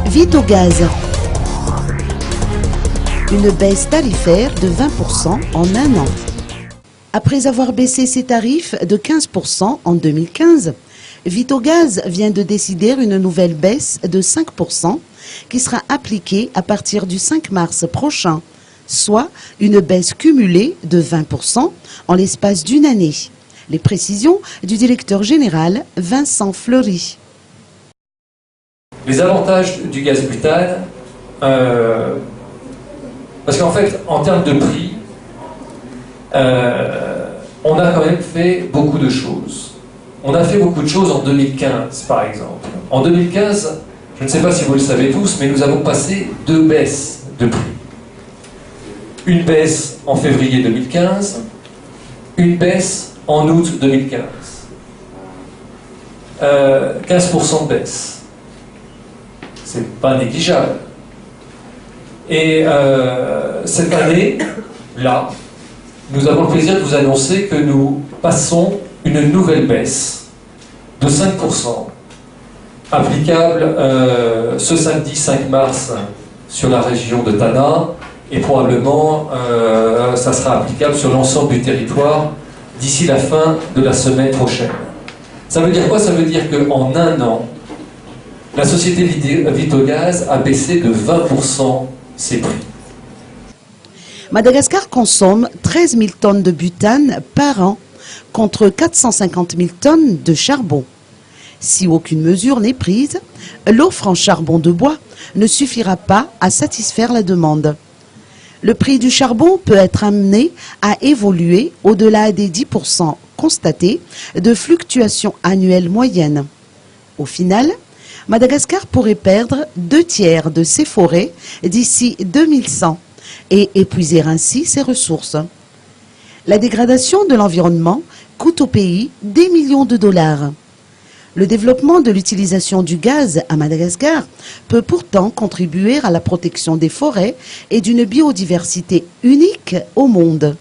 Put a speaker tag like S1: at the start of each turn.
S1: Vitogaz. Une baisse tarifaire de 20% en un an. Après avoir baissé ses tarifs de 15% en 2015, Vitogaz vient de décider une nouvelle baisse de 5% qui sera appliquée à partir du 5 mars prochain, soit une baisse cumulée de 20% en l'espace d'une année. Les précisions du directeur général Vincent Fleury.
S2: Les avantages du gaz butane, parce qu'en fait, en termes de prix, on a quand même fait beaucoup de choses. On a fait beaucoup de choses en 2015, par exemple. En 2015, je ne sais pas si vous le savez tous, mais nous avons passé 2 baisses de prix. Une baisse en février 2015, une baisse en août 2015. 15% de baisse. C'est pas négligeable. Et cette année, là, nous avons le plaisir de vous annoncer que nous passons une nouvelle baisse de 5%, applicable ce samedi 5 mars sur la région de Tana, et probablement ça sera applicable sur l'ensemble du territoire d'ici la fin de la semaine prochaine. Ça veut dire quoi? Ça veut dire qu'en un an, la société Vitogaz a baissé de 20% ses prix.
S1: Madagascar consomme 13 000 tonnes de butane par an, contre 450 000 tonnes de charbon. Si aucune mesure n'est prise, l'offre en charbon de bois ne suffira pas à satisfaire la demande. Le prix du charbon peut être amené à évoluer au-delà des 10% constatés de fluctuations annuelles moyennes. Au final, Madagascar pourrait perdre 2/3 de ses forêts d'ici 2100 et épuiser ainsi ses ressources. La dégradation de l'environnement coûte au pays des millions de dollars. Le développement de l'utilisation du gaz à Madagascar peut pourtant contribuer à la protection des forêts et d'une biodiversité unique au monde.